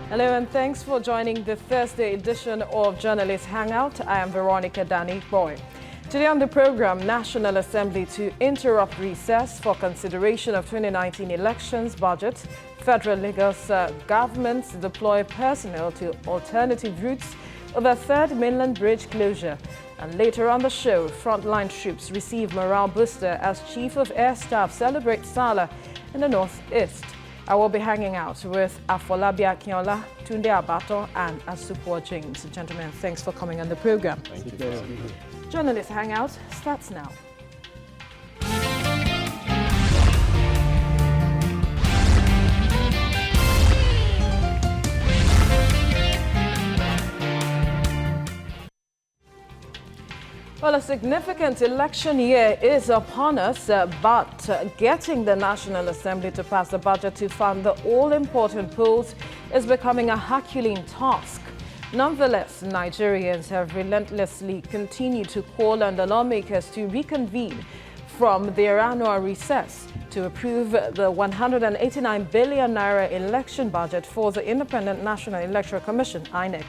Hello and thanks for joining the Thursday edition of Journalist Hangout. I am Veronica Danny Boy. Today on the program, National Assembly to interrupt recess for consideration of 2019 elections budget. Federal Lagos governments deploy personnel to alternative routes over third mainland bridge closure. And later on the show, frontline troops receive morale booster as Chief of Air Staff celebrates Salah in the Northeast. I will be hanging out with Afolabi Akinola, Tunde Abato, and Asupwa James. Gentlemen, thanks for coming on the program. Thank you. Journalist Hangout starts now. Well, a significant election year is upon us, but getting the National Assembly to pass the budget to fund the all-important polls is becoming a Herculean task. Nonetheless, Nigerians have relentlessly continued to call on the lawmakers to reconvene from their annual recess to approve the 189 billion naira election budget for the Independent National Electoral Commission, INEC.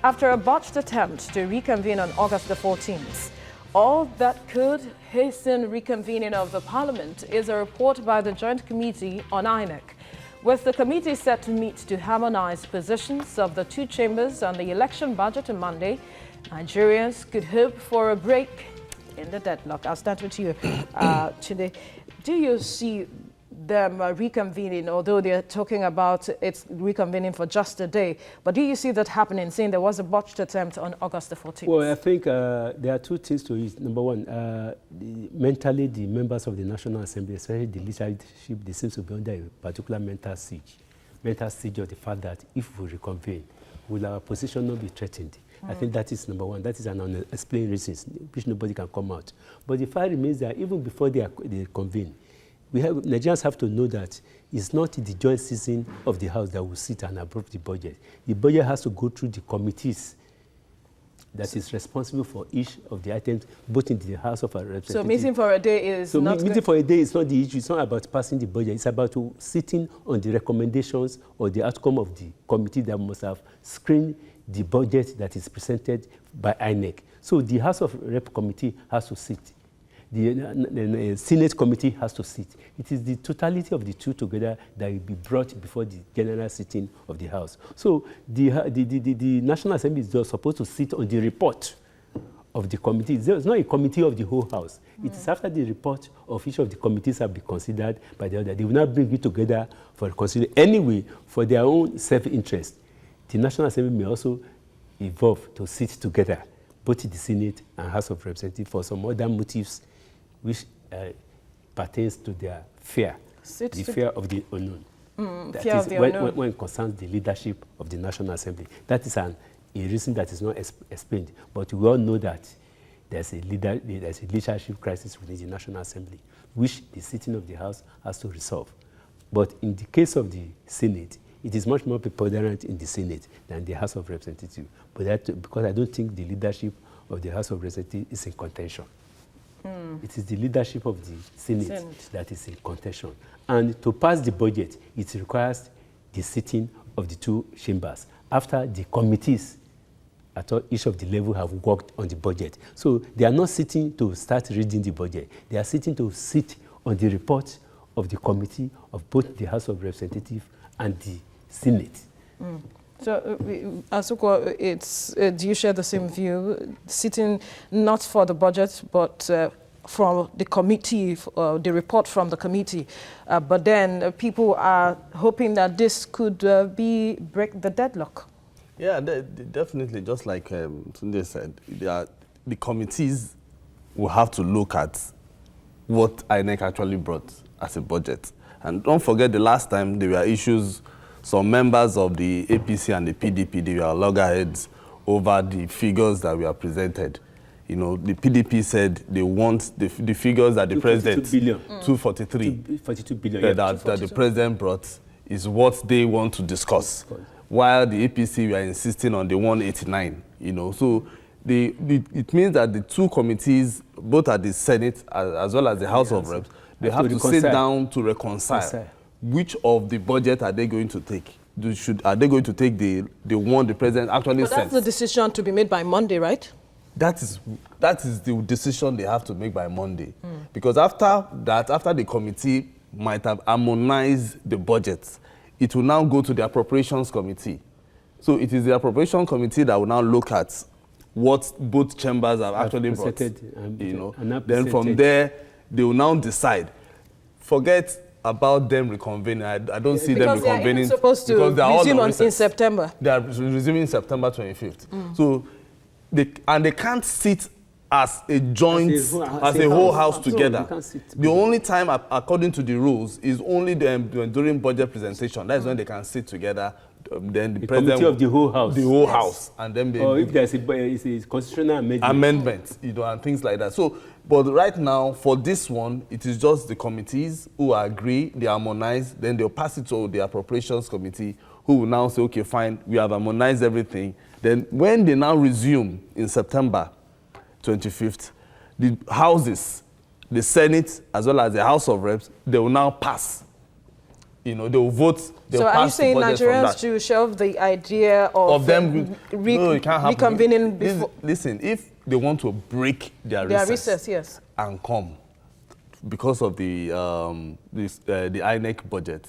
After a botched attempt to reconvene on August the 14th, all that could hasten reconvening of the Parliament is a report by the Joint Committee on INEC. With the committee set to meet to harmonize positions of the two chambers on the election budget on Monday, Nigerians could hope for a break in the deadlock. I'll start with you today. Do you see them reconvening, although they're talking about it's reconvening for just a day, but do you see that happening, saying there was a botched attempt on August the 14th? Well, I think there are two things to it. Number one, mentally, the members of the National Assembly, especially the leadership, they seem to be under a particular mental siege of the fact that if we reconvene, will our position not be threatened? I think that is number one. That is an unexplained reason which nobody can come out. But the fact remains that even before they convene, Nigerians have to know that it's not the joint session of the House that will sit and approve the budget. The budget has to go through the committees that is responsible for each of the items, both in the House of Representatives. So meeting for a day is not... meeting for a day is not the issue. It's not about passing the budget. It's about sitting on the recommendations or the outcome of the committee that must have screened the budget that is presented by INEC. So the House of Rep committee has to sit. The Senate committee has to sit. It is the totality of the two together that will be brought before the general sitting of the House. So the National Assembly is just supposed to sit on the report of the committee. It's not a committee of the whole House. It is after the report of each of the committees have been considered by the other. They will not bring it together for consideration. Anyway, for their own self-interest, the National Assembly may also evolve to sit together, both the Senate and House of Representatives, for some other motives which pertains to their fear, fear of the unknown. Fear of the unknown. When it concerns the leadership of the National Assembly. That is a reason that is not explained. But we all know that there's a leadership crisis within the National Assembly, which the sitting of the House has to resolve. But in the case of the Senate, it is much more preponderant in the Senate than the House of Representatives. But because I don't think the leadership of the House of Representatives is in contention. It is the leadership of the Senate that is in contention. And to pass the budget, it requires the sitting of the two chambers after the committees at each of the level have worked on the budget. So they are not sitting to start reading the budget. They are sitting to sit on the report of the committee of both the House of Representatives and the Senate. So, Asukwa, do you share the same view? Sitting not for the budget, but from the committee, the report from the committee. But then people are hoping that this could break the deadlock. Yeah, definitely. Just like Tunde said, the committees will have to look at what INEC actually brought as a budget. And don't forget the last time there were issues. Some members of the APC and the PDP, they were loggerheads over the figures that were presented. You know, the PDP said they want the figures that the president... 242 billion. That the president brought is what they want to discuss. While the APC were insisting on the 189, you know. So it means that the two committees, both at the Senate as well as the House of Reps, they have to sit down to reconcile which of the budget are they going to take. are they going to take the one the president actually But sent? that's the decision to be made by Monday, right? That is the decision they have to make by Monday. Because after the committee might have harmonized the budget, it will now go to the appropriations committee. So it is the appropriation committee that will now look at what both chambers have actually brought. Then from there, they will now decide. Forget about them reconvening. I don't see them reconvening. Because they are supposed to resume in September. They are resuming September 25th. So they can't sit as a joint, as a whole house together. The only time, according to the rules, is only during budget presentation. That's when they can sit together. Then the president of the whole house. The whole house, and then if there's a constitutional amendment, and things like that. So, but right now for this one, it is just the committees who agree, they harmonize, then they'll pass it to the appropriations committee, who will now say, okay, fine, we have harmonized everything. Then when they now resume in September 25th, the houses, the Senate, as well as the House of Reps, they will now pass. They will vote. So are you saying Nigerians should shelve the idea of them reconvening before? Listen, if they want to break their recess, yes, and come because of the INEC budget,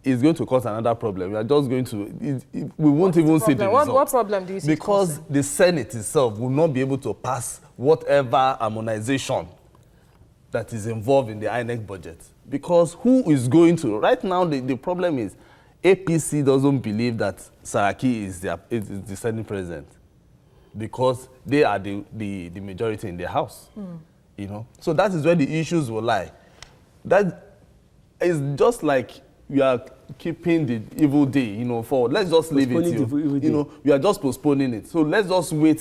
it's going to cause another problem. We are just going to, we won't even see the result. What problem do you see? Because the Senate itself will not be able to pass whatever harmonization that is involved in the INEC budget. Because who is going to, right now the problem is APC doesn't believe that Saraki is the Senate president because they are the majority in the House. So that is where the issues will lie. That is just like we are keeping the evil day, forward. Let's just leave it. We are just postponing it. So let's just wait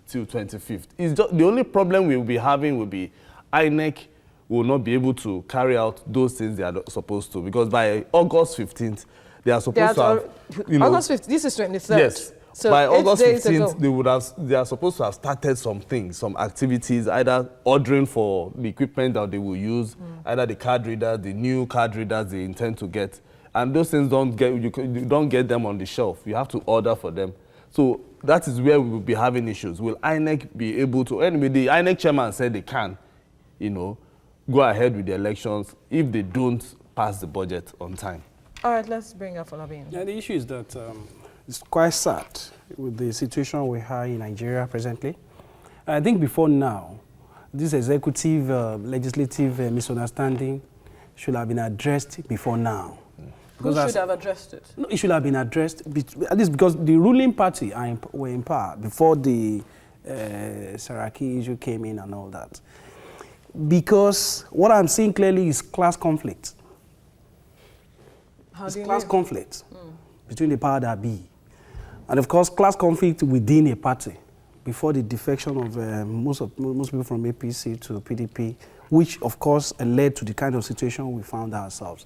till 25th. It's just, the only problem we will be having will be INEC will not be able to carry out those things they are supposed to, because by August 15th, they are supposed to have, August 15th, this is 23rd. Yes. So by August 15th, they are supposed to have started some things, some activities, either ordering for the equipment that they will use, either the card readers, the new card readers they intend to get. And those things you don't get them on the shelf. You have to order for them. So that is where we will be having issues. Will INEC be able to, anyway, the INEC chairman said they can, go ahead with the elections if they don't pass the budget on time. All right, let's bring up Olabin. Yeah, the issue is that it's quite sad with the situation we have in Nigeria presently. I think before now, this executive, legislative misunderstanding should have been addressed before now. Who should have addressed it? No, it should have been addressed, at least because the ruling party were in power before the Saraki issue came in and all that. Because what I'm seeing clearly is class conflict. Class conflict between the power that be. And of course, class conflict within a party before the defection of most people from APC to PDP, which of course led to the kind of situation we found ourselves.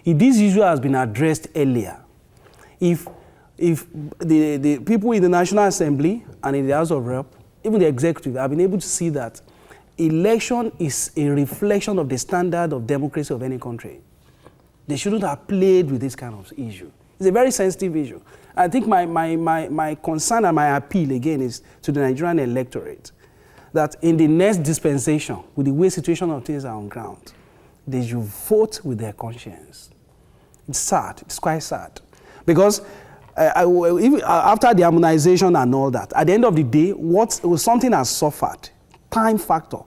If this issue has been addressed earlier, if the people in the National Assembly and in the House of Rep, even the executive, have been able to see that election is a reflection of the standard of democracy of any country, they shouldn't have played with this kind of issue. It's a very sensitive issue. I think my concern and my appeal again is to the Nigerian electorate that in the next dispensation, with the way situation of things are on ground, they should vote with their conscience. It's sad. It's quite sad. Because after the harmonization and all that, at the end of the day, something has suffered. Time factor.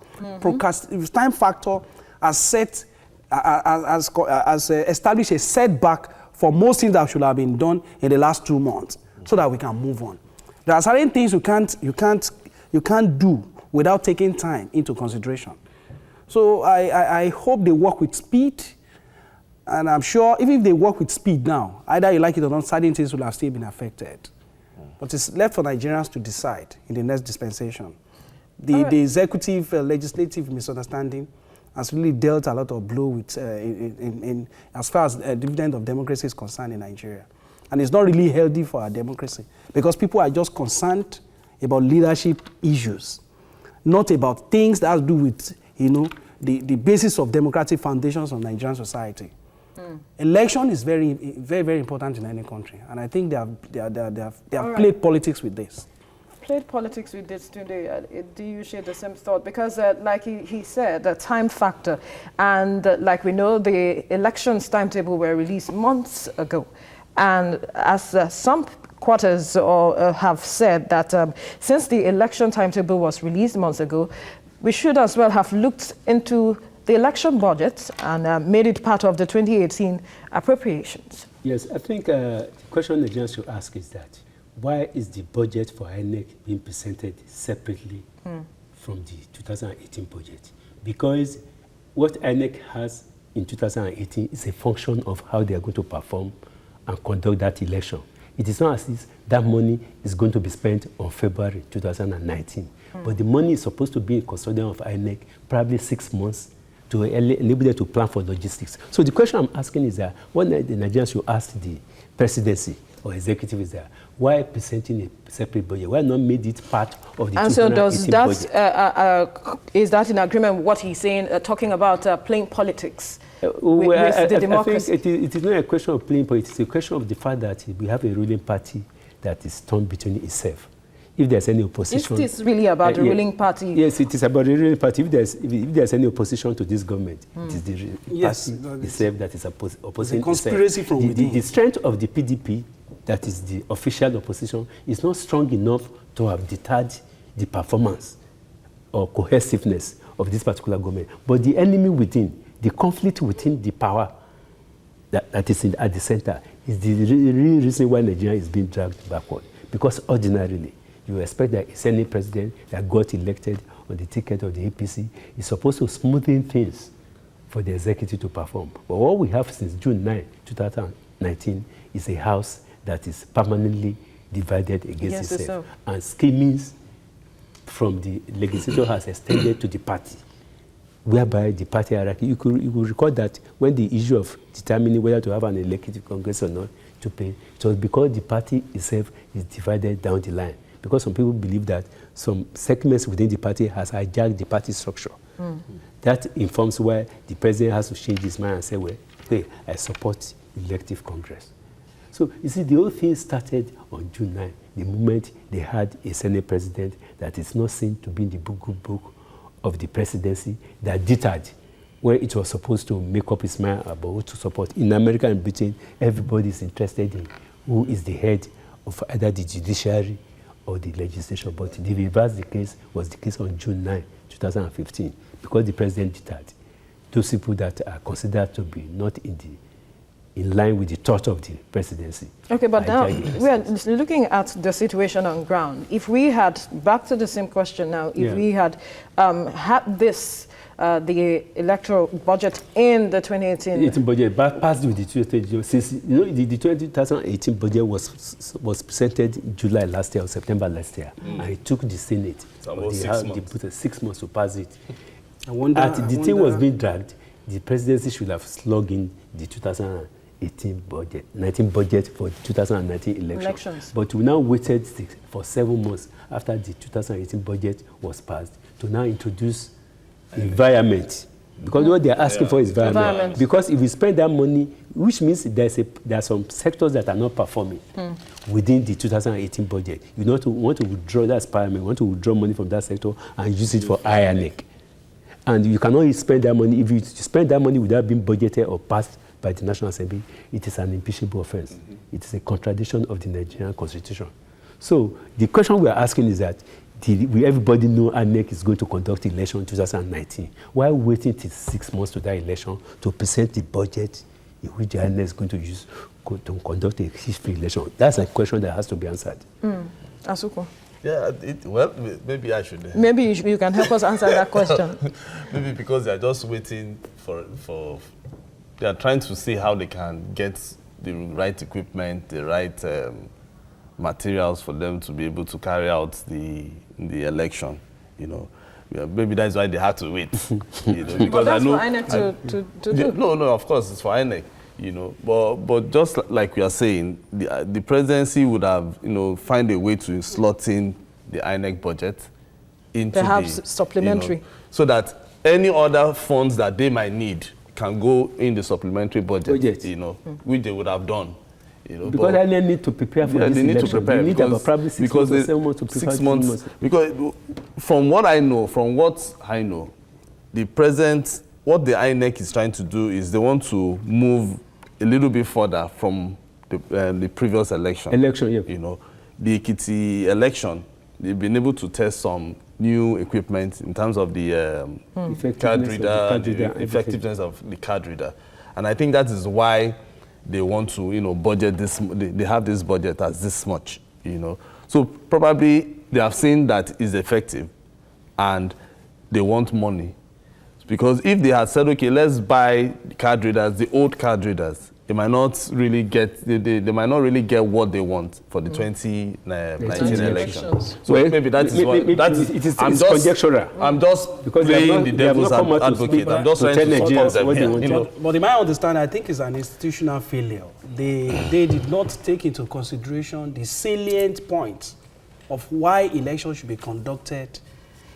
Time factor has established a setback for most things that should have been done in the last 2 months, so that we can move on. There are certain things you can't do without taking time into consideration. So I hope they work with speed, and I'm sure even if they work with speed now, either you like it or not, certain things will have still been affected. But it's left for Nigerians to decide in the next dispensation. The executive, legislative misunderstanding has really dealt a lot of blow with, as far as dividend of democracy is concerned in Nigeria. And it's not really healthy for our democracy, because people are just concerned about leadership issues, not about things that have to do with, the basis of democratic foundations of Nigerian society. Election is very, very important in any country, and I think they have played politics with this. Played politics with this today. Do you share the same thought? Because like he said, the time factor, and like we know, the elections timetable were released months ago. And as some quarters have said that since the election timetable was released months ago, we should as well have looked into the election budget and made it part of the 2018 appropriations. Yes, I think the question the Nigerians should ask is that, why is the budget for INEC being presented separately from the 2018 budget? Because what INEC has in 2018 is a function of how they are going to perform and conduct that election. It is not as if that money is going to be spent on February 2019. But the money is supposed to be in custodian of INEC probably 6 months to enable them to plan for logistics. So the question I'm asking is that, what the Nigerians should ask the presidency or executive is that, why presenting a separate budget? Why not made it part of the 2018 so does budget? that, is that in agreement with what he's saying, talking about playing politics with the democracy? I think it is not a question of playing politics. It's a question of the fact that we have a ruling party that is torn between itself. If there's any opposition... Is this really about the ruling party? Yes, it is about the ruling party. If there's any opposition to this government, it is the party itself that is opposing itself. Conspiracy from within. The strength of the PDP, that is the official opposition, is not strong enough to have deterred the performance or cohesiveness of this particular government. But the enemy within, the conflict within the power that is at the center, is the real reason why Nigeria is being dragged backward. Because ordinarily, you expect that a Senate president that got elected on the ticket of the APC is supposed to smoothen things for the executive to perform. But what we have since June 9, 2019 is a house that is permanently divided against itself. And schemings from the legislature has extended to the party, whereby the party hierarchy, you could recall that when the issue of determining whether to have an elective congress or not to pay, it was because the party itself is divided down the line. Because some people believe that some segments within the party has hijacked the party structure. That informs why the president has to change his mind and say, well, hey, I support elective Congress. So, you see, the whole thing started on June 9, the moment they had a Senate president that is not seen to be in the book of the presidency, that deterred where it was supposed to make up its mind about who to support. In America and Britain, everybody is interested in who is the head of either the judiciary or the legislation, but the reverse the case was the case on June 9, 2015, because the president deterred those people that are considered to be not in line with the thought of the presidency. Okay, but now we are looking at the situation on ground. If we had, back to the same question now, if we had had this, the electoral budget in the 2018 budget, but passed with the 2018, since the 2018 budget was presented in July last year or September last year, and it took the Senate they 6 months to pass it. The thing was being dragged. The presidency should have slugged in the 2018 budget, 19 budget for the 2019 elections. But we now waited for 7 months after the 2018 budget was passed to now introduce environment, because what they are asking for is environment. Because if you spend that money, which means there are some sectors that are not performing within the 2018 budget, you want to withdraw that parliament, want to withdraw money from that sector and use it for INEC. And you cannot spend that money. If you spend that money without being budgeted or passed by the National Assembly, it is an impeachable offense. It is a contradiction of the Nigerian Constitution. So the question we are asking is that, everybody know INEC is going to conduct election in 2019. Why waiting till 6 months to that election to present the budget in which the INEC is going to use to conduct a history election? That's a question that has to be answered. Asuko. Yeah, well, maybe I should. Maybe you can help us answer that question. Maybe because they are just waiting for. They are trying to see how they can get the right equipment, the right materials for them to be able to carry out the election. Maybe that's why they had to wait. Because but that's for INEC to do. No, of course it's for INEC. But just like we are saying, the presidency would have, find a way to slot in the INEC budget into perhaps supplementary, so that any other funds that they might need can go in the supplementary budget. You know, which they would have done. You know, because they need to prepare for this they need election. to prepare. They need about probably 6 months or 7 months to prepare. 6 months. Because from what I know, the present, what the INEC is trying to do is they want to move a little bit further from the previous election. You know, the Ekiti election, they've been able to test some new equipment in terms of the card reader, the effectiveness of the card reader. And I think that is why they want to, you know, budget this, they have this budget as this much, you know. So probably they have seen that it's effective and they want money. Because if they had said, okay, let's buy the card readers, the old card readers, they might not really get, they might not really get what they want for the 2019 elections. So well, maybe that is what, it's conjectural. I'm just because playing the devil's advocate. I'm just trying to support them here. You know? But in my understanding, I think it's an institutional failure. They did not take into consideration the salient points of why elections should be conducted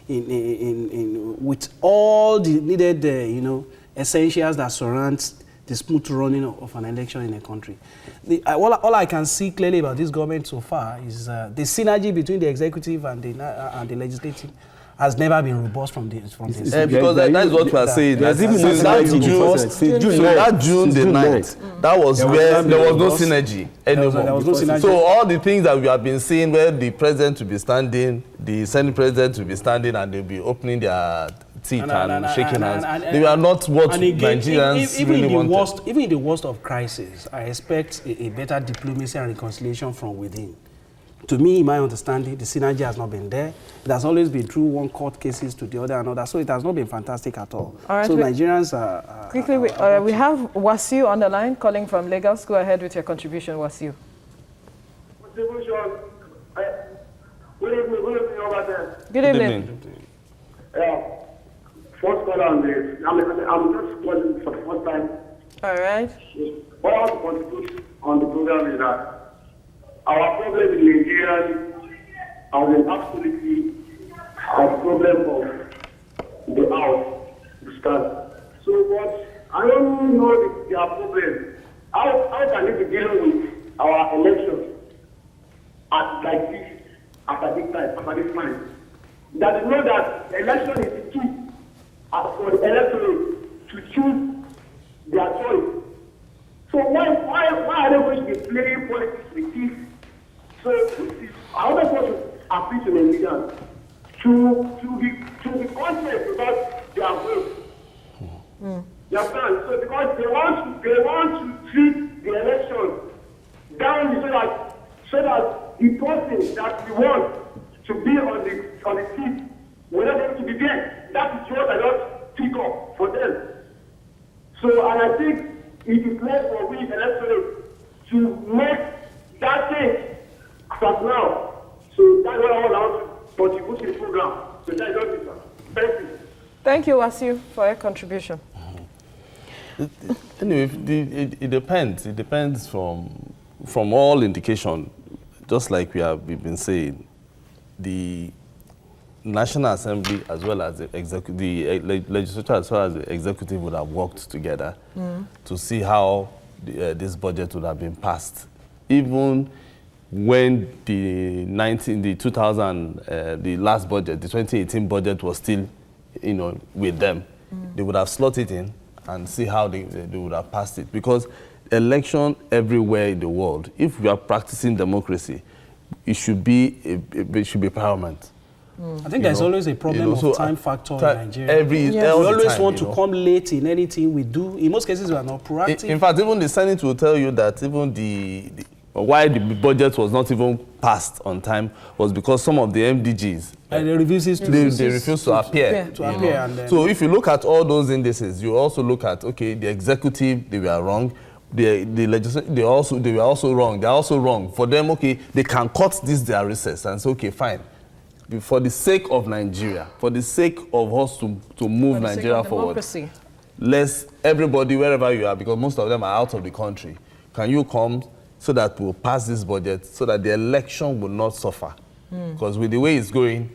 with all the needed, you know, essentials that surround the smooth running of an election in a country. All I can see clearly about this government so far is the synergy between the executive and the legislative has never been robust from this. Because that is what we are saying. Since that June the 9th, that was where there was no synergy anymore. There was no synergy. So all the things that we have been seeing, where the president will be standing, the senate president will be standing, and they'll be opening their teeth and shaking hands. They were not what Nigerians really wanted. Even in the worst of crisis, I expect a better diplomacy and reconciliation from within. To me, in my understanding, the synergy has not been there. It has always been through one court cases to the other and other, so it has not been fantastic at all. Right, so Nigerians are... Quickly, we have Wasiu on the line, calling from Lagos. Go ahead with your contribution, Wasiu. Contribution. Good evening over there. Good evening. First call on this. I'm just calling for the first time. All right. What I want to contribute on the program is that our problem in Nigeria is absolutely a problem of the house to start. So what I don't know their problem. How can they be dealing with our elections like this after this time? That you know that election is the key for the electorate to choose their choice. So why are they going to be playing politics with this? So I always want to appeal to the Nigerians to be conscious about their vote. You understand? So because they want to treat the election down so that the person that we want to be on the seat will not able to be there. That is what I just pick up for them. So and I think it is left for we electorate to make that change as now. So that's what I want to contribute to the program. So that is all it, sir. Thank you. Thank you, Wasiu, for your contribution. Anyway, it depends. It depends from all indication. Just like we've been saying, the National Assembly as well as the legislature as well as the executive would have worked together to see how this budget would have been passed. Even when the last budget, the 2018 budget was still, you know, with them, they would have slotted it in and see how they would have passed it. Because election everywhere in the world, if we are practicing democracy, it should be paramount. I think there's always a problem of time factor in Nigeria. We always want to come late in anything we do. In most cases, we are not proactive. In fact, even the Senate will tell you that even why the budget was not even passed on time was because some of the MDGs they refuse to appear. So if you look at all those indices, you also look at the executive, they were wrong. The legislature, they were also wrong. They're also wrong. For them, they can cut their recess and say, fine. For the sake of Nigeria, for the sake of us to move Nigeria forward, let's everybody, wherever you are, because most of them are out of the country, can you come so that we'll pass this budget so that the election will not suffer? Because with the way it's going,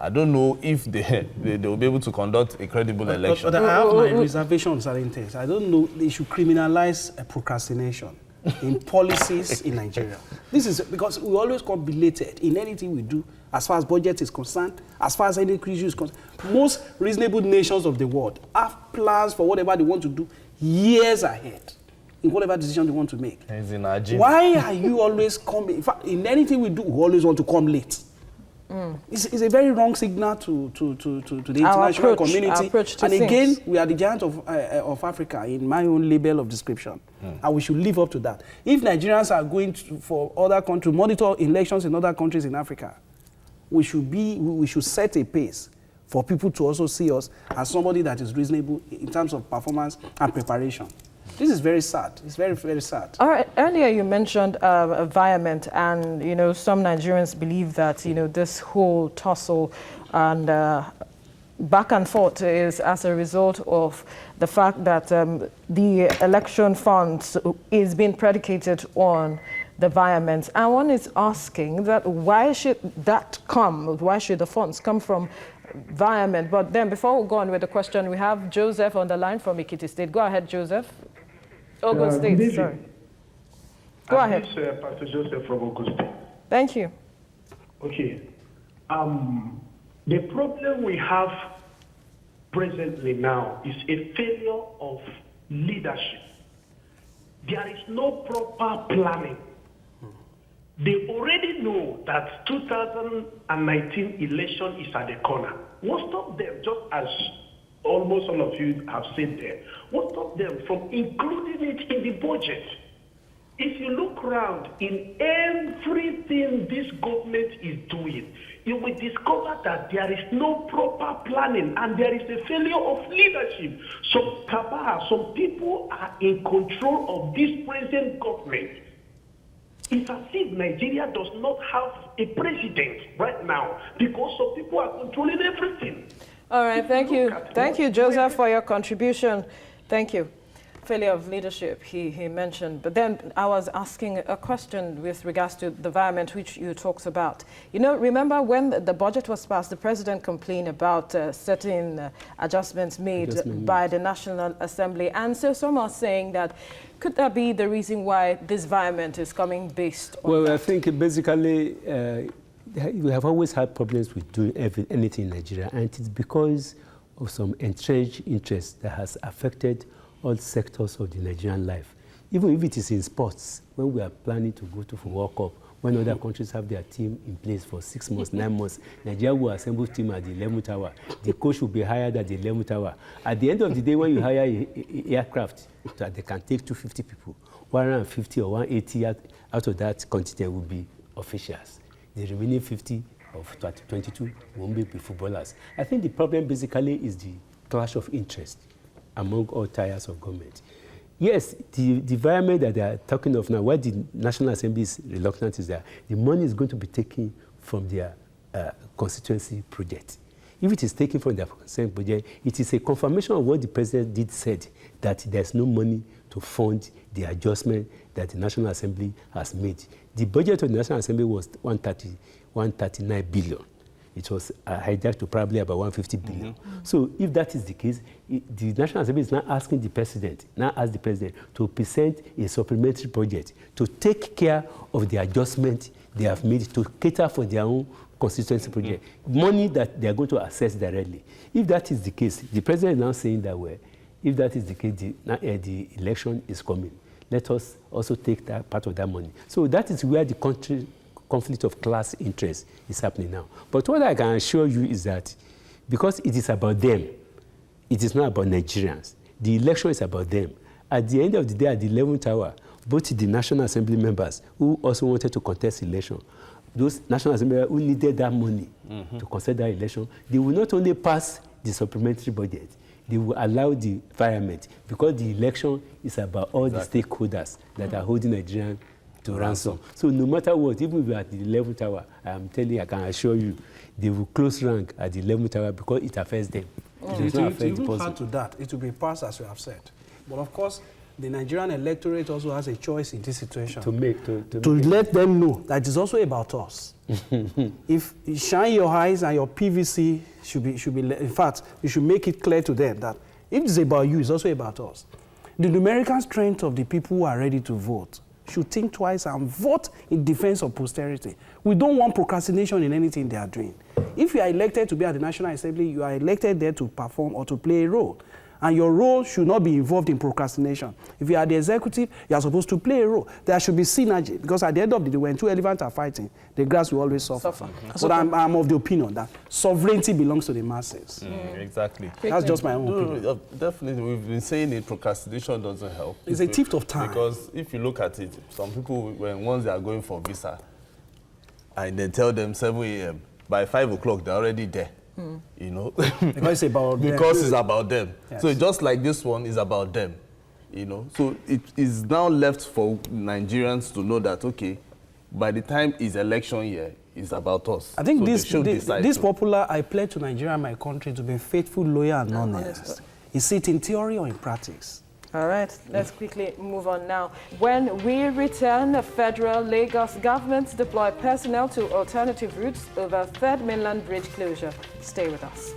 I don't know if they will be able to conduct a credible election. But I have my reservations on certain things. I don't know, they should criminalize procrastination in policies in Nigeria. This is because we always come belated in anything we do as far as budget is concerned, as far as any issue is concerned. Most reasonable nations of the world have plans for whatever they want to do years ahead in whatever decision they want to make. Why are you always coming? In fact, in anything we do, we always want to come late. It's a very wrong signal to the international community. And again, we are the giant of Africa in my own label of description. And we should live up to that. If Nigerians are going for other countries, monitor elections in other countries in Africa, we should set a pace for people to also see us as somebody that is reasonable in terms of performance and preparation. This is very sad. It's very, very sad. All right. Earlier you mentioned environment, and some Nigerians believe that this whole tussle and back and forth is as a result of the fact that the election funds is being predicated on the environment. And one is asking that why should that come? Why should the funds come from environment? But then before we go on with the question, we have Joseph on the line from Ekiti State. Go ahead, Joseph. Ogun State, sorry. Go ahead. Pastor Joseph from Ogun State. Thank you. Okay. The problem we have presently now is a failure of leadership. There is no proper planning. They already know that 2019 election is at the corner. What stopped them, just as almost all of you have said there, what stopped them from including it in the budget? If you look around in everything this government is doing, you will discover that there is no proper planning and there is a failure of leadership. Some people are in control of this present government. It's as if Nigeria does not have a president right now because some people are controlling everything. All right, thank you. Thank you, Joseph, for your contribution. Thank you. Failure of leadership, he mentioned. But then I was asking a question with regards to the environment, which you talked about. Remember when the budget was passed, the president complained about certain adjustments made by the National Assembly. And so some are saying that, could that be the reason why this environment is coming based on that? I think basically we have always had problems with doing anything in Nigeria, and it's because of some entrenched interest that has affected all sectors of the Nigerian life. Even if it is in sports, when we are planning to go to World Cup, when other countries have their team in place for 6 months, 9 months, Nigeria will assemble team at the 11th hour. The coach will be hired at the 11th hour. At the end of the day, when you hire an aircraft, that they can take 250 people, 150 or 180 out of that contingent will be officials. The remaining 50 of 22 won't be footballers. I think the problem basically is the clash of interest among all tiers of government. Yes, the environment that they are talking of now, why the National Assembly is reluctant is that the money is going to be taken from their constituency project. If it is taken from their constituency project, it is a confirmation of what the president said, that there's no money to fund the adjustment that the National Assembly has made. The budget of the National Assembly was 139 billion. It was hijacked to probably about 150 billion. So if that is the case, the National Assembly is now asking the president, to present a supplementary budget to take care of the adjustment they have made to cater for their own constituency project. Money that they are going to access directly. If that is the case, the president is now saying that, well, if that is the case, the election is coming. Let us also take that part of that money. So that is where the conflict of class interest is happening now. But what I can assure you is that because it is about them, it is not about Nigerians. The election is about them. At the end of the day, at the 11th hour, both the National Assembly members who also wanted to contest election, those National Assembly who needed that money to contest that election, they will not only pass the supplementary budget, they will allow the environment, because the election is about all the stakeholders that are holding Nigerians to ransom. So no matter what, even if we are at the 11th hour, I can assure you, they will close rank at the 11th hour because it affects them. It will add to that. It will be passed as you have said. But of course, the Nigerian electorate also has a choice in this situation. To let them know that it's also about us. If you shine your eyes and your PVC should be, in fact, you should make it clear to them that if it's about you, it's also about us. The numerical strength of the people who are ready to vote should think twice and vote in defense of posterity. We don't want procrastination in anything they are doing. If you are elected to be at the National Assembly, you are elected there to perform or to play a role. And your role should not be involved in procrastination. If you are the executive, you are supposed to play a role. There should be synergy, because at the end of the day, when two elephants are fighting, the grass will always suffer. But I'm of the opinion that sovereignty belongs to the masses. Exactly. That's just my own opinion. No, definitely, we've been saying it, procrastination doesn't help. It's a thief of time. Because if you look at it, some people, once they are going for visa, and they tell them 7 a.m., by 5 o'clock, they're already there. You know, because it's about them. Because it's about them. Yes. So just like this one is about them, you know. So it is now left for Nigerians to know that, okay, by the time it's election year, it's about us. I think so this popular, I pledge to Nigeria, my country, to be faithful, loyal, and honest. Is it in theory or in practice? All right, let's quickly move on now. When we return, the federal Lagos government deploy personnel to alternative routes over Third Mainland Bridge closure. Stay with us.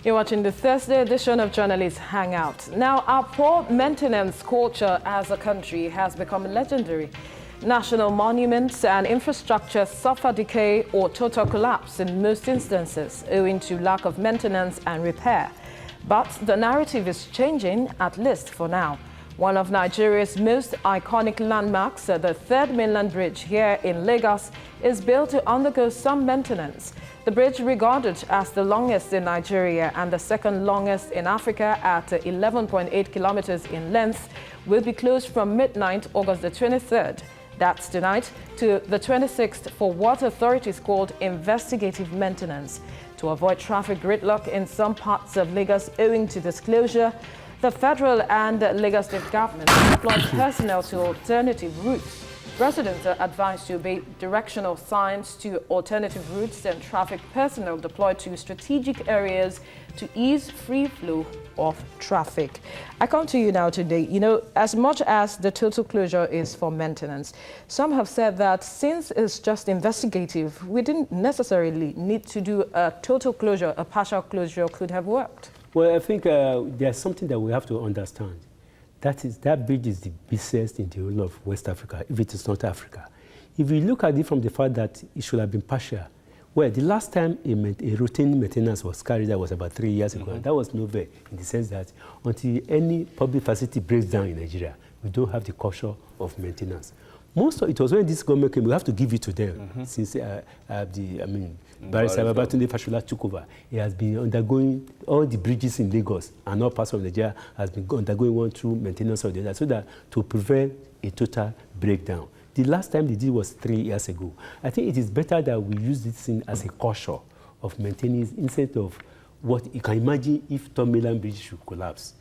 You're watching the Thursday edition of Journalist Hangout. Now, our poor maintenance culture as a country has become legendary. National monuments and infrastructure suffer decay or total collapse in most instances, owing to lack of maintenance and repair. But the narrative is changing, at least for now. One of Nigeria's most iconic landmarks, the Third Mainland Bridge here in Lagos, is built to undergo some maintenance. The bridge, regarded as the longest in Nigeria and the second longest in Africa at 11.8 kilometers in length, will be closed from midnight August the 23rd. That's tonight to the 26th for what authorities called investigative maintenance. To avoid traffic gridlock in some parts of Lagos owing to this closure, the federal and Lagos state government deployed personnel to alternative routes. Residents are advised to obey directional signs to alternative routes and traffic personnel deployed to strategic areas to ease free flow of traffic. I come to you now today. You know, as much as the total closure is for maintenance, some have said that since it's just investigative, we didn't necessarily need to do a total closure. A partial closure could have worked. Well, I think there's something that we have to understand. That bridge is the busiest in the whole of West Africa, if it is not Africa. If you look at it from the fact that it should have been partial, well, the last time a routine maintenance was carried out was about 3 years ago, and that was nowhere, in the sense that until any public facility breaks down in Nigeria, we don't have the culture of maintenance. It was when this government came, we have to give it to them, since Barrister Babatunde Fashola took over. He has been undergoing, all the bridges in Lagos and all parts of Nigeria has been undergoing one through maintenance of the other, so that to prevent a total breakdown. The last time they did was 3 years ago. I think it is better that we use this thing as a culture of maintaining instead of what you can imagine if Third Mainland Bridge should collapse.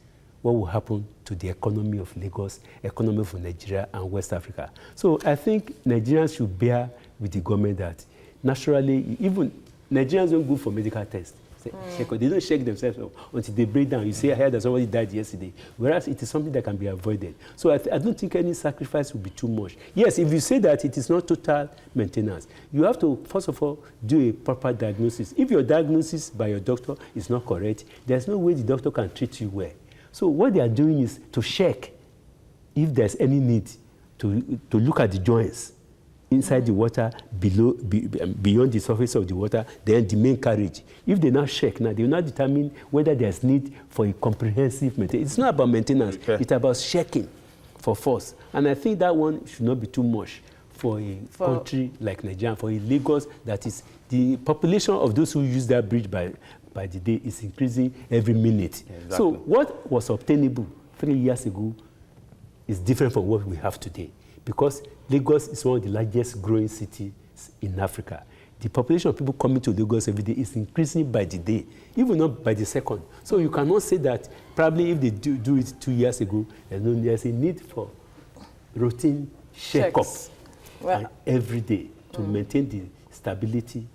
What will happen to the economy of Lagos, economy of Nigeria and West Africa? So I think Nigerians should bear with the government that naturally, even Nigerians don't go for medical tests. They don't shake themselves up until they break down. You say, I heard that somebody died yesterday. Whereas it is something that can be avoided. So I don't think any sacrifice will be too much. Yes, if you say that it is not total maintenance, you have to, first of all, do a proper diagnosis. If your diagnosis by your doctor is not correct, there's no way the doctor can treat you well. So what they are doing is to check if there's any need to look at the joints inside the water, beyond the surface of the water, then the main carriage. If they now check, now they will not determine whether there's need for a comprehensive maintenance. It's not about maintenance, it's about checking for force. And I think that one should not be too much for a country like Nigeria, for a Lagos that is, the population of those who use that bridge by the day is increasing every minute. Exactly. So what was obtainable 3 years ago is different from what we have today. because Lagos is one of the largest growing cities in Africa. The population of people coming to Lagos every day is increasing by the day, even not by the second. So you cannot say that probably if they do it 2 years ago, there's a need for routine check-up every day to maintain the stability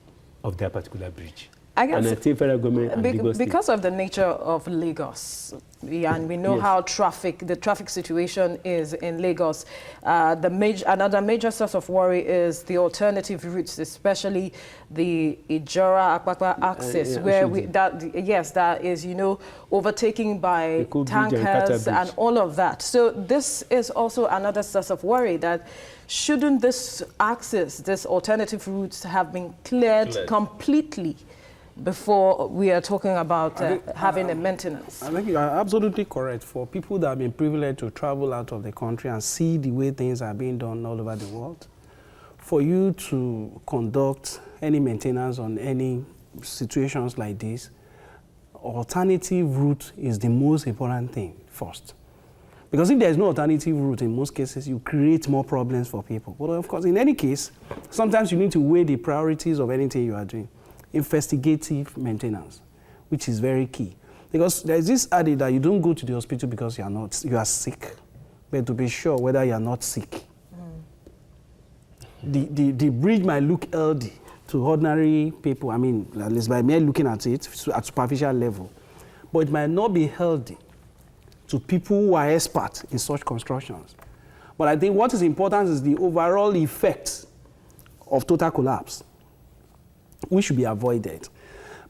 of that particular bridge. I guess, and I think federal government and Lagos because of the nature of Lagos, and we know how the traffic situation is in Lagos, another major source of worry is the alternative routes, especially the Ijora-Apapa axis, where that is, overtaken by tankers and all of that. So this is also another source of worry, that shouldn't this axis, this alternative routes, have been cleared completely before we are talking about having a maintenance? I think you are absolutely correct. For people that have been privileged to travel out of the country and see the way things are being done all over the world, for you to conduct any maintenance on any situations like this, alternative route is the most important thing first. Because if there is no alternative route, in most cases, you create more problems for people. But of course, in any case, sometimes you need to weigh the priorities of anything you are doing. Investigative maintenance, which is very key. Because there's this adage that you don't go to the hospital because you are sick, but to be sure whether you are not sick. The bridge might look healthy to ordinary people, at least by me looking at it at superficial level, but it might not be healthy to people who are experts in such constructions. But I think what is important is the overall effect of total collapse, which should be avoided.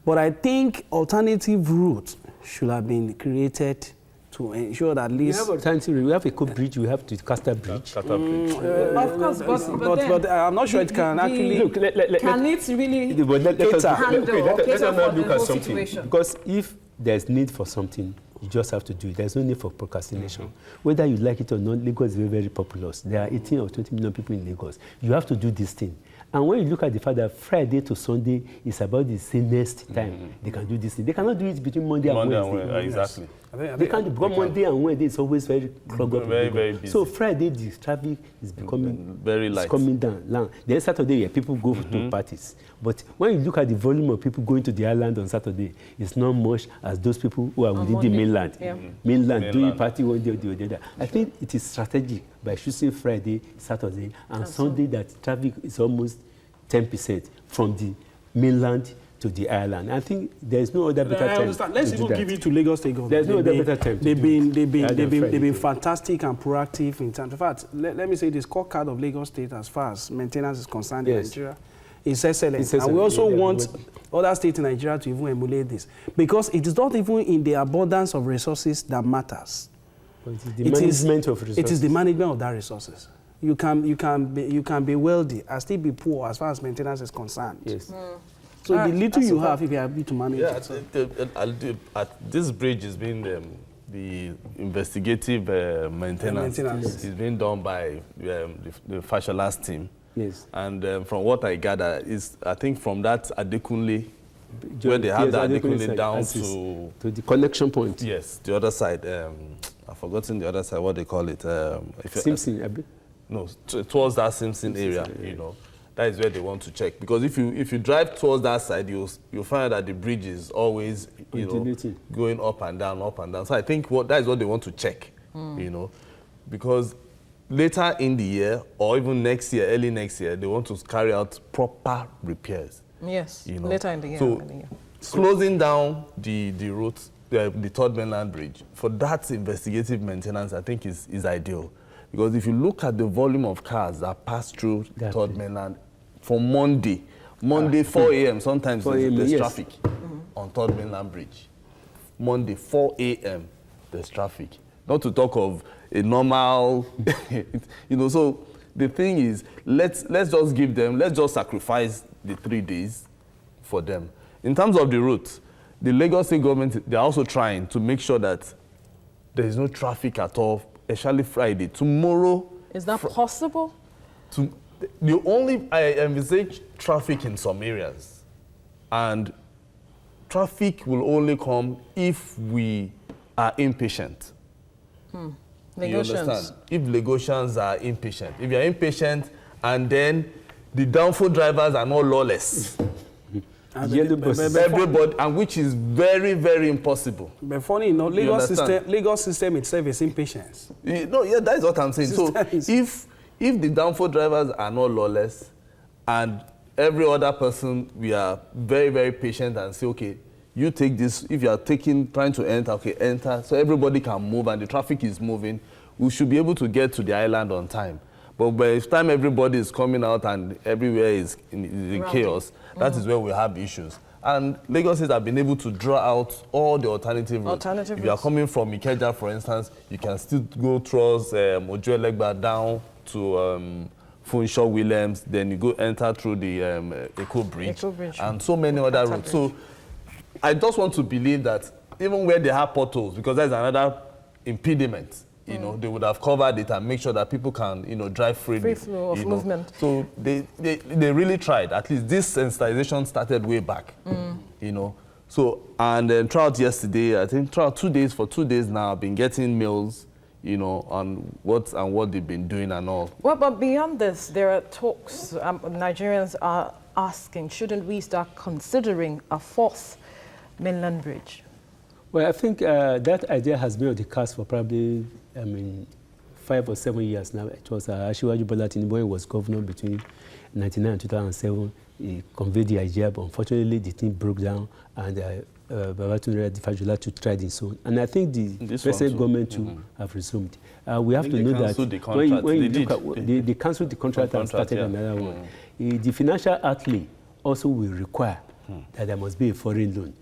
But I think alternative routes should have been created to ensure that at least... We have alternative. We have a Cope Bridge, we have the Castor Bridge. Of course, but I'm not sure it can actually... Look, can it really let us not look at something. Situation? Because if there's need for something, you just have to do it. There's no need for procrastination. Whether you like it or not, Lagos is very, very populous. There are 18 or 20 million people in Lagos. You have to do this thing. And when you look at the fact that Friday to Sunday is about the sanest time they can do this thing. They cannot do it between Monday and Wednesday. Exactly. They can't, because Monday and Wednesday is always very clogged up. Very busy. So Friday, the traffic is becoming very light. It's coming down. Then Saturday, people go to parties. But when you look at the volume of people going to the island on Saturday, it's not much as those people who are within the mainland. Mainland doing party one day or the other. I think it is strategic by choosing Friday, Saturday, and Sunday that traffic is almost 10% from the mainland to the island. I think there is no other better time. I understand. Let's even give it to Lagos State government. There's no other better time. They've been fantastic and proactive in terms. In fact, let me say the scorecard of Lagos State as far as maintenance is concerned in Nigeria is excellent. And we also want other states in Nigeria to even emulate this, because it is not even in the abundance of resources that matters. But it is the management of resources. It is the management of that resources. You can be wealthy and still be poor as far as maintenance is concerned. Yes. So the little you have, if you are able to manage it. This bridge is being the investigative maintenance is being done by the Fasholas team. Yes. And from what I gather, I think from that Adekunle, where they have the Adekunle down to the connection point. Yes, the other side. I've forgotten the other side, what they call it. Simpson, no, towards that Simpson area, that is where they want to check. Because if you drive towards that side, you'll find that the bridge is always, going up and down, up and down. So I think that is what they want to check, because later in the year, or even next year, early next year, they want to carry out proper repairs. Yes, later in the year. So closing down the route, the Third Mainland Bridge, for that investigative maintenance, I think is ideal. Because if you look at the volume of cars that pass through Third Mainland from Monday 4 a.m., sometimes there's traffic on Third Mainland Bridge. Monday, 4 a.m., there's traffic. Not to talk of a normal, so the thing is, let's just sacrifice the 3 days for them. In terms of the route, the Lagos State government, they're also trying to make sure that there is no traffic at all, especially Friday. Tomorrow... Is that possible? I envisage traffic in some areas. And traffic will only come if we are impatient. You understand? If Lagosians are impatient. If you're impatient and then the downfall drivers are not lawless. Everybody, and which is very, very impossible. But funny, Lagos system itself is impatience. No, yeah, that's what I'm saying. So if the downfall drivers are not lawless, and every other person, we are very, very patient and say, okay, you take this. If you are trying to enter, okay, enter, so everybody can move and the traffic is moving, we should be able to get to the island on time. But by the time everybody is coming out and everywhere is in chaos, that is where we have issues. And Lagos have been able to draw out all the alternative routes. If you are coming from Ikeja, for instance, you can still go through Ojuelegba down to Funshaw Williams, then you go enter through the Eco Bridge, and so many other routes. So I just want to believe that even where they have potholes, because there's another impediment, you know, they would have covered it and make sure that people can, you know, drive freely. Free flow of movement. So they really tried. At least this sensitization started way back, you know. So, and then throughout yesterday, I think throughout 2 days, for 2 days now, I've been getting mails, you know, on what they've been doing and all. Well, but beyond this, there are talks, Nigerians are asking, shouldn't we start considering a fourth mainland bridge? Well, I think that idea has been on the cards for probably, 5 or 7 years now. It was Asiwaju Bola Tinubu, when he was governor between 1999 and 2007. He conveyed the idea, but unfortunately the thing broke down, and Babatunde Fajola to try this own. And I think the present government too have resumed. We have to know that when you look at, they cancelled the contract and started another one. The financial outlay also will require that there must be a foreign loan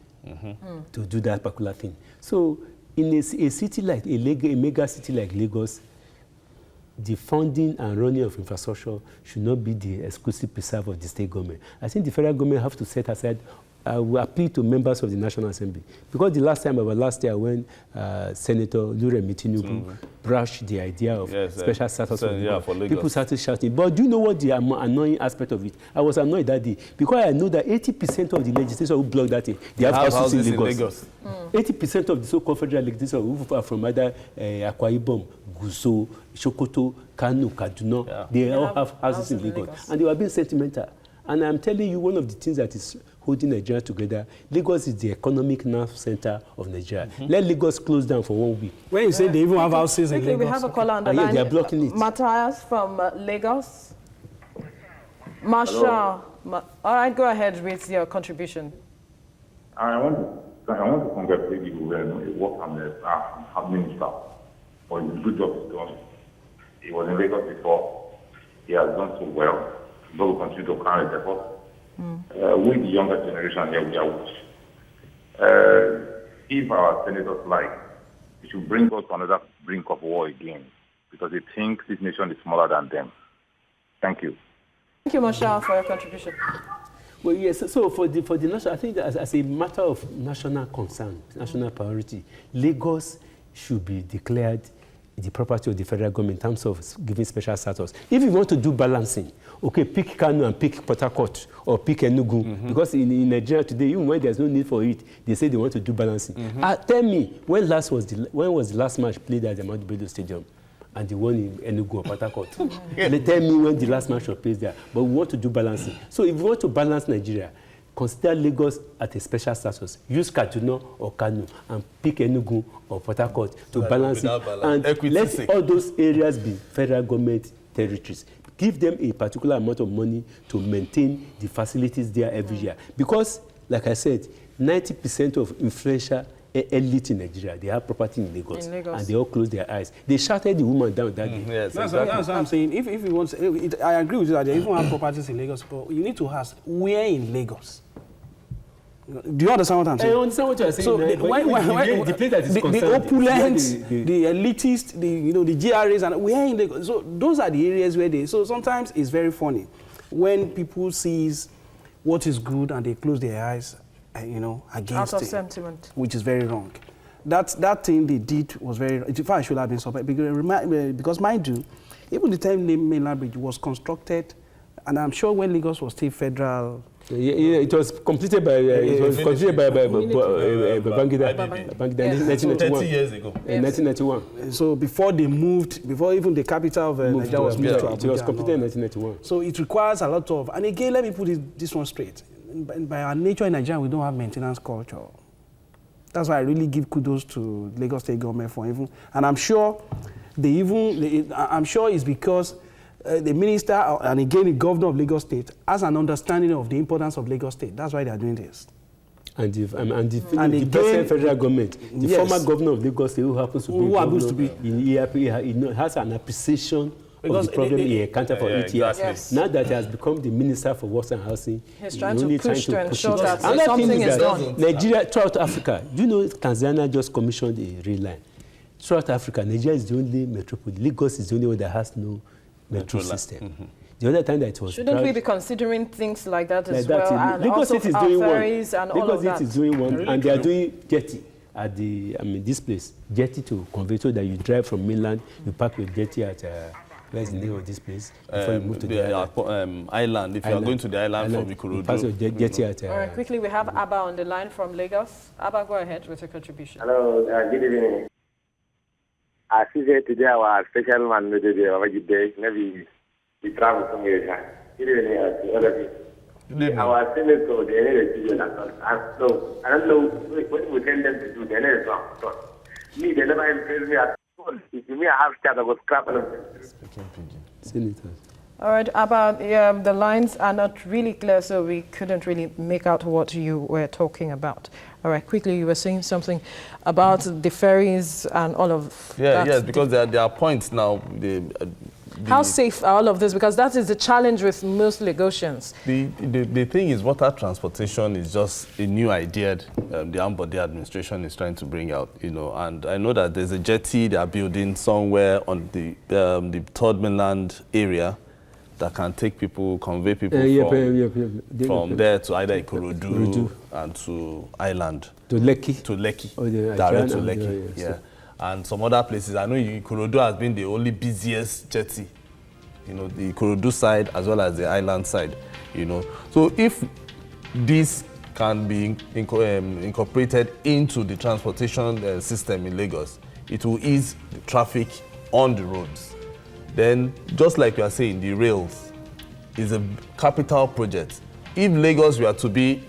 to do that particular thing. So in a city like a mega city like Lagos, the funding and running of infrastructure should not be the exclusive preserve of the state government. I think the federal government have to set aside. We appeal to members of the National Assembly, because the last year when Senator Luremi Tinubu brushed the idea of special status for Lagos, people started shouting. But do you know what the annoying aspect of it? I was annoyed that day because I know that 80% of the legislators who blocked that thing, they have houses in Lagos. 80% of the so-called federal legislators who are from either Akwa Ibom, Gusau, Sokoto, Kano, Kaduna, they all have houses in Lagos, and they were being sentimental. And I'm telling you, one of the things that is holding Nigeria together, Lagos is the economic nerve center of Nigeria. Let Lagos close down for 1 week. When you say they even have houses in Lagos. We have a caller on the line. They are blocking it. Matthias from Lagos. Marshall. All right, go ahead with your contribution. I want to congratulate you when work on the minister for the good job he's done. He was in Lagos before. He has done so well. But we continue to carry the effort. With the younger generation here, we are watching. If our senators like, it should bring us to another brink of war again, because they think this nation is smaller than them. Thank you. Thank you, Marshall, for your contribution. Well, yes, so for the national, I think that as a matter of national concern, national priority, Lagos should be declared the property of the federal government in terms of giving special status. If you want to do balancing, okay, pick Kano and pick Port Harcourt or pick Enugu, because in Nigeria today, even when there's no need for it, they say they want to do balancing. Tell me, when was the last match played at the Ahmadu Bello Stadium? And the one in Enugu or Port Harcourt? Tell me when the last match was played there. But we want to do balancing. So if we want to balance Nigeria, consider Lagos at a special status. Use Kaduna or Kano and pick Enugu or Port Harcourt to balance it. And let all those areas be federal government territories. Give them a particular amount of money to maintain the facilities there every year. Because, like I said, 90% of influential elite in Nigeria, they have property in Lagos, and they all close their eyes. They shouted the woman down that day. Yes, that's what I'm saying. If you want, I agree with you that they even have properties in Lagos, but you need to ask, where in Lagos? Do you understand what I'm saying? I understand what you're saying. So the place that is the opulent, the elitist, the GRAs, and where in Lagos? So those are the areas where they. So sometimes it's very funny when people sees what is good and they close their eyes, against out of it, sentiment, which is very wrong. That thing they did was very. In fact, I should have been surprised because mind you, even the time the mainland bridge was constructed, and I'm sure when Lagos was still federal Yeah, it was completed by Babangida in 1991. 30 years ago. 1991. So before they moved, before even the capital of Nigeria was moved to Abuja. It was completed in 1991. So it requires a lot of, and again, let me put this one straight. By our nature in Nigeria, we don't have maintenance culture. That's why I really give kudos to Lagos State government for even, and I'm sure I'm sure it's because the minister and again the governor of Lagos State has an understanding of the importance of Lagos State. That's why they are doing this. And the present federal government, the former governor of Lagos State, who happens to be in ERP, has an appreciation of the problem he encountered for 8 years. Yes. Now that he has become the minister for works and housing, he's trying to push to ensure that another something thing is that done. Nigeria, throughout Africa, do you know Tanzania just commissioned a rail line? Throughout Africa, Nigeria is the only metropolis. Lagos is the only one that has no metro system. The other time that it was shouldn't we be considering things like that as well? And Lagos also State is doing one. And all of that. Lagos State is doing one, and they are doing jetty at the this place, jetty to convey, so that you drive from mainland, you park your jetty at where's the name of this place before you move to the island. If you are going to the island from Ikorodu, pass your jetty at. All right, quickly, we have Abba on the line from Lagos. Abba, go ahead with your contribution. Hello, good evening. I see that today our special man today, maybe we travel somewhere. Good evening to all of you. Our senator, they need a children. So I don't know what we tell them to do. They need a wrong. Me, they never impress me at all. If me, I have chat about crap. Senators. All right, Abba, the lines are not really clear, so we couldn't really make out what you were talking about. All right, quickly, you were saying something about the ferries and all of that. Yes, because there are points now. How safe are all of this? Because that is the challenge with most Lagosians. The thing is, water transportation is just a new idea the Ambode administration is trying to bring out, and I know that there's a jetty they are building somewhere on the third mainland area that can take people, convey people from there to either Ikorodu and to island. To Lekki. Direct to Lekki, yeah. And some other places. I know Ikorodu has been the only busiest jetty, the Ikorodu side as well as the island side, So if this can be incorporated into the transportation system in Lagos, it will ease the traffic on the roads. Then, just like we are saying, the rails is a capital project. If Lagos were to be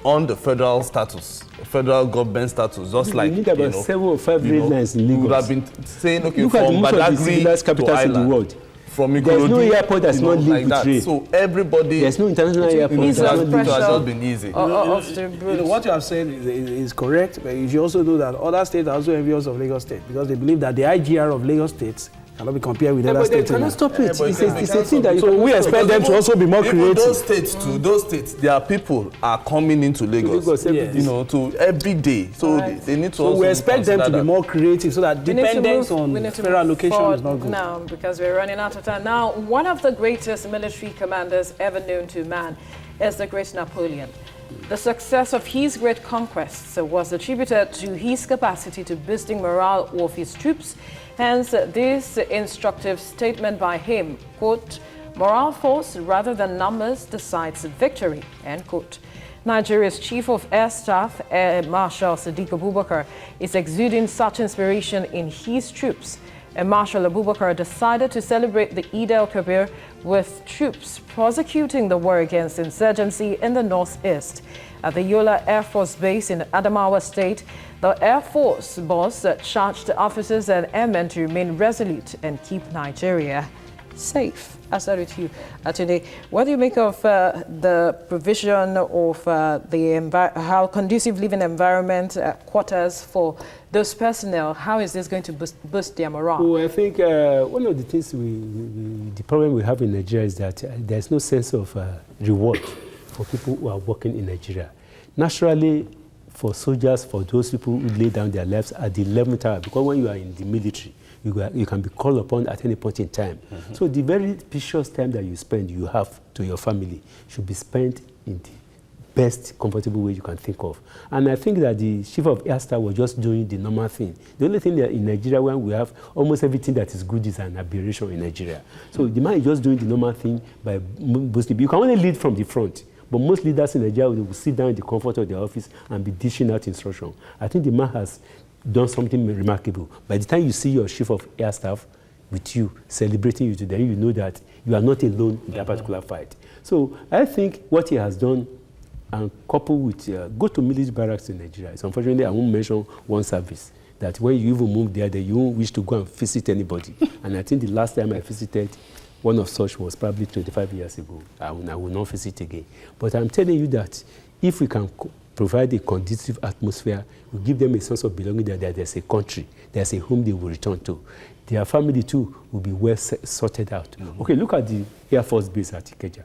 on the federal status, federal government status, just like, need about 7 or 5 rail lines in Lagos. We would have been saying, okay, look from at Badagry to island. In the world. From Ikorodu, there's no airport that's not linked with rail. So everybody, there's no international airport that's not linked. It has just been easy. What you have said is correct, but you should also know that other states are also envious of Lagos State because they believe that the IGR of Lagos State cannot be compared with other states. But they cannot stop it. It's a thing that so we expect them to also be more creative. Those states, their people are coming into Lagos, to every day. So they need to. So we expect them to be more creative, so that dependence on federal location is not good. Now, because we're running out of time. Now, one of the greatest military commanders ever known to man is the great Napoleon. The success of his great conquests was attributed to his capacity to boosting morale of his troops. Hence, this instructive statement by him, quote, "Moral force rather than numbers decides victory," end quote. Nigeria's Chief of Air Staff, Air Marshal Sadiq Abubakar, is exuding such inspiration in his troops. Air Marshal Abubakar decided to celebrate the Eid al-Kabir with troops prosecuting the war against insurgency in the northeast. At the Yola Air Force Base in Adamawa State, the Air Force boss charged officers and airmen to remain resolute and keep Nigeria safe. I start with you, Atunde. What do you make of the provision of how conducive living environment, quarters for those personnel? How is this going to boost their morale? Well, I think one of the things the problem we have in Nigeria is that there's no sense of reward for people who are working in Nigeria. Naturally, for soldiers, for those people who lay down their lives at the 11th hour, because when you are in the military, you can be called upon at any point in time. So the very precious time that you have to your family should be spent in the best comfortable way you can think of. And I think that the Chief of Air Staff was just doing the normal thing. The only thing that in Nigeria, when we have almost everything that is good, is an aberration in Nigeria. So the man is just doing the normal thing by boosting. You can only lead from the front, But most leaders in Nigeria will sit down in the comfort of their office and be dishing out instruction. I think the man has done something remarkable. By the time you see your chief of air staff with you, celebrating you today, you know that you are not alone in that particular fight. So I think what he has done, and coupled with, go to military barracks in Nigeria. So unfortunately, I won't mention one service, that when you even move there, you won't wish to go and visit anybody. And I think the last time I visited one of such was probably 25 years ago. I will not visit again. But I'm telling you that if we can provide a conducive atmosphere, we give them a sense of belonging, that there's a country, there's a home they will return to. Their family too will be well sorted out. Okay, look at the Air Force base at Ikeja.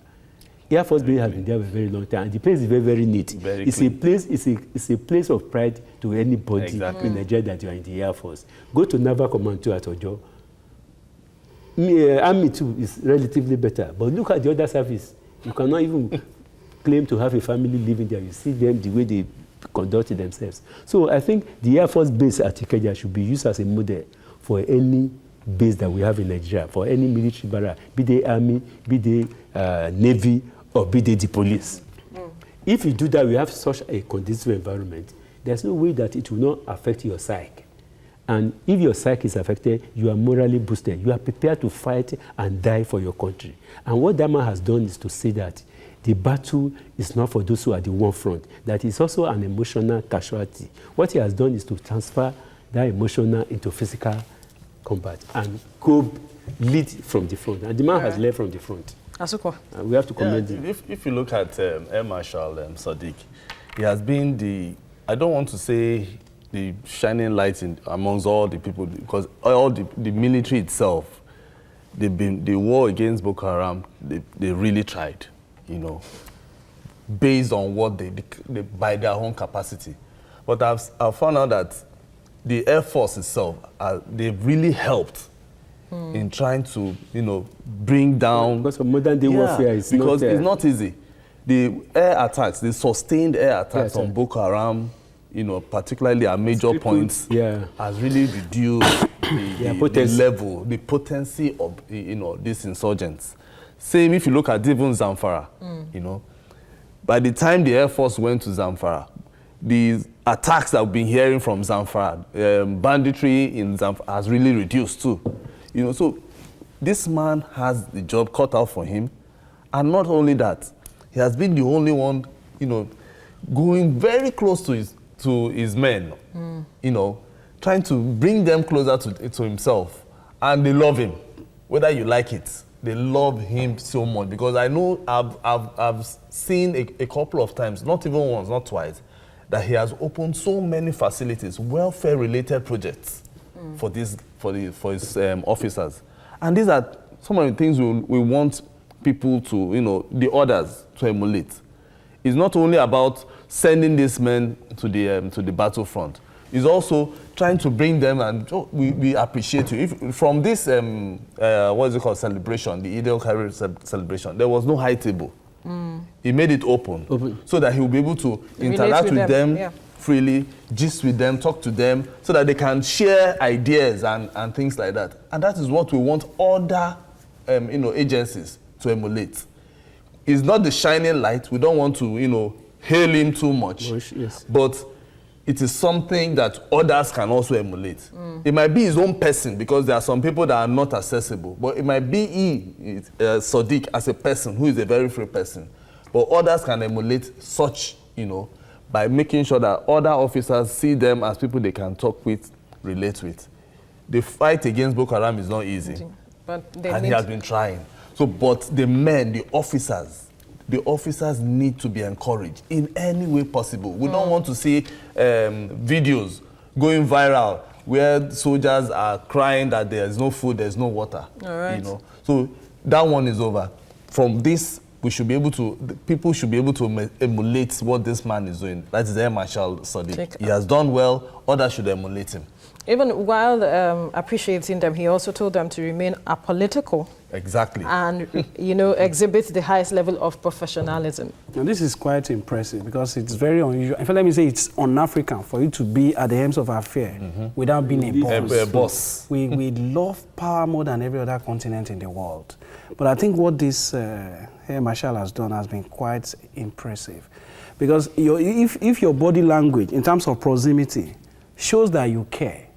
Air Force base has been there for a very long time, and the place is very, very neat. It's a place of pride to anybody in Nigeria that you are in the Air Force. Go to Naval Command 2 at Ojo. Army too is relatively better, but look at the other service. You cannot even claim to have a family living there. You see them the way they conduct themselves. So I think the Air Force base at Ikeja should be used as a model for any base that we have in Nigeria, for any military barrack, be they Army, be they Navy, or be they the police. If you do that, we have such a conducive environment, there's no way that it will not affect your psyche. And if your psyche is affected, you are morally boosted. You are prepared to fight and die for your country. And what that man has done is to say that the battle is not for those who are the one front, that is also an emotional casualty. What he has done is to transfer that emotional into physical combat and go lead from the front. And the man has led from the front. Asuko. We have to commend him. If you look at Air Marshal Sadiq, he has been the, I don't want to say the shining light amongst all the people, because all the military itself, the war against Boko Haram, they really tried, you know, based on what they by their own capacity. But I've found out that the Air Force itself, they've really helped in trying to, you know, bring down... Because of modern day warfare, it's not easy. The air attacks, the sustained air attacks on Boko Haram, you know, particularly at major points, has really reduced the level, the potency of, you know, these insurgents. Same if you look at even Zamfara, you know, by the time the Air Force went to Zamfara, the attacks that we've been hearing from Zamfara, banditry in Zamfara has really reduced too. You know, so this man has the job cut out for him, and not only that, he has been the only one, you know, going very close to his men, you know, trying to bring them closer to himself, and they love him, whether you like it. They love him so much, because I know I've seen a couple of times, not even once, not twice, that he has opened so many facilities, welfare-related projects for his officers, and these are some of the things we want people to, you know, the others to emulate. It's not only about sending these men to the battlefront. It's also trying to bring them, and we appreciate you. If from this what is it called, celebration, the Eid al-Kabir celebration, there was no high table. He made it open so that he will be able to interact with them freely, gist with them, talk to them, so that they can share ideas and things like that. And that is what we want other you know, agencies to emulate. It's not the shining light. We don't want to, you know, hail him too much. But it is something that others can also emulate. It might be his own person, because there are some people that are not accessible. But it might be Sadiq as a person who is a very free person. But others can emulate such, you know, by making sure that other officers see them as people they can talk with, relate with. The fight against Boko Haram is not easy. And he has been trying. So, but the men, the officers need to be encouraged in any way possible. We don't want to see videos going viral where soldiers are crying that there is no food, there is no water. You know, so that one is over. From this, people should be able to emulate what this man is doing. That is Air Marshal Sadiq. He has done well. Others should emulate him. Even while appreciating them, he also told them to remain apolitical Exactly. and, exhibit the highest level of professionalism. Now, this is quite impressive because it's very unusual. In fact, let me say it's un-African for you to be at the helm of affair without being a boss. A boss. We love power more than every other continent in the world. But I think what this Air Marshal has done has been quite impressive. Because if your body language, in terms of proximity, shows that you care,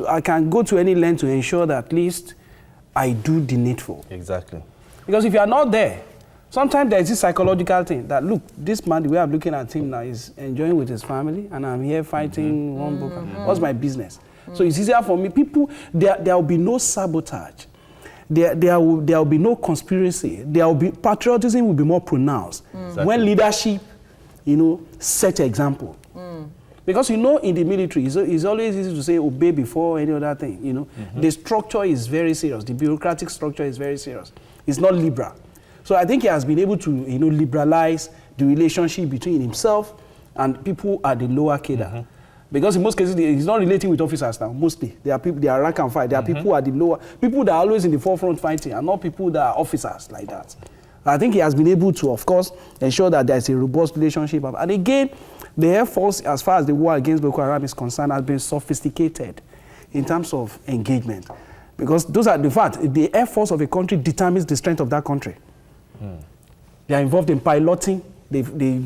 I can go to any length to ensure that at least I do the needful. Exactly. Because if you are not there, sometimes there is this psychological thing that, look, this man, the way I'm looking at him now, is enjoying with his family, and I'm here fighting one book. What's my business? So it's easier for me. People, there will be no sabotage. There will be no conspiracy. Patriotism will be more pronounced. Exactly. When leadership, set an example. Because in the military, it's always easy to say obey before any other thing. The structure is very serious. The bureaucratic structure is very serious. It's not liberal. So I think he has been able to liberalize the relationship between himself and people at the lower cadre. Because in most cases, he's not relating with officers now, mostly. There are people, they are rank and file. There are people at the lower, people that are always in the forefront fighting, and not people that are officers like that. I think he has been able to, of course, ensure that there's a robust relationship. And again, the Air Force, as far as the war against Boko Haram is concerned, has been sophisticated in terms of engagement. Because those are the fact, the Air Force of a country determines the strength of that country. They are involved in piloting, they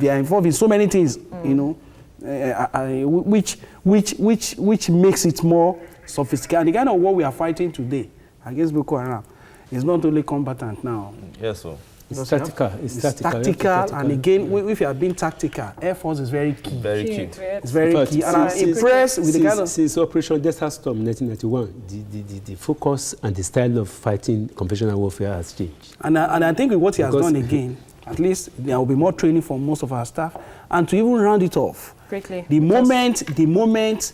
are involved in so many things, which makes it more sophisticated. And the kind of war we are fighting today against Boko Haram is not only combatant now. Yes, sir. It's tactical. It's tactical, and again, if you are being tactical, Air Force is very key. Very key. It's very key, and I'm impressed with the kind of... Since Operation Desert Storm 1991, the focus and the style of fighting conventional warfare has changed. And I think with what he has done again, at least there will be more training for most of our staff, and to even round it off, quickly, the moment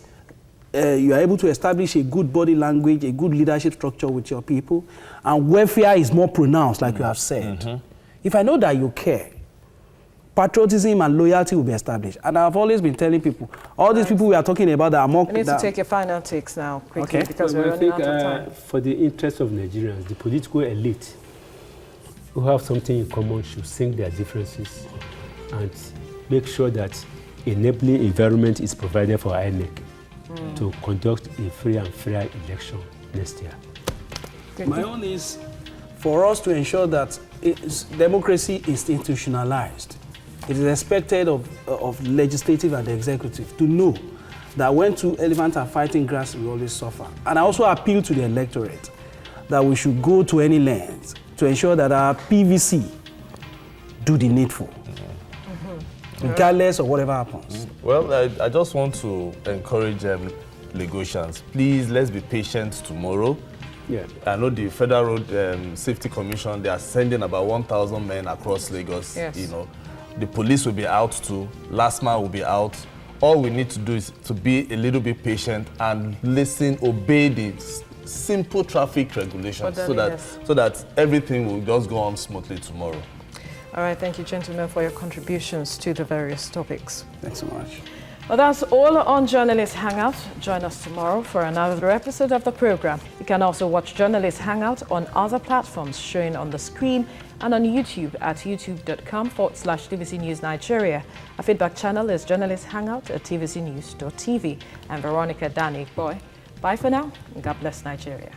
you are able to establish a good body language, a good leadership structure with your people, and welfare is more pronounced, like you have said. If I know that you care, patriotism and loyalty will be established. And I've always been telling people, all these people we are talking about that are more... We need to take your final takes now, quickly, because we're running out of time. For the interest of Nigerians, the political elite who have something in common should sink their differences and make sure that enabling environment is provided for INEC to conduct a free and fair election next year. My own is for us to ensure that democracy is institutionalized. It is expected of legislative and executive to know that when two elephants are fighting grass, we always suffer. And I also appeal to the electorate that we should go to any length to ensure that our PVC do the needful, regardless of whatever happens. Well, I just want to encourage Lagosians. Please, let's be patient tomorrow. Yeah. I know the Federal Road Safety Commission, they are sending about 1,000 men across Lagos. Yes. The police will be out too. LASMA will be out. All we need to do is to be a little bit patient and listen, obey the simple traffic regulations so that everything will just go on smoothly tomorrow. All right, thank you, gentlemen, for your contributions to the various topics. Thanks so much. Well, that's all on Journalist Hangout. Join us tomorrow for another episode of the program. You can also watch Journalist Hangout on other platforms showing on the screen and on YouTube at youtube.com/TVC News Nigeria. Our feedback channel is Journalist Hangout at tvcnews.tv. I'm Veronica Dani Boy. Bye for now, and God bless Nigeria.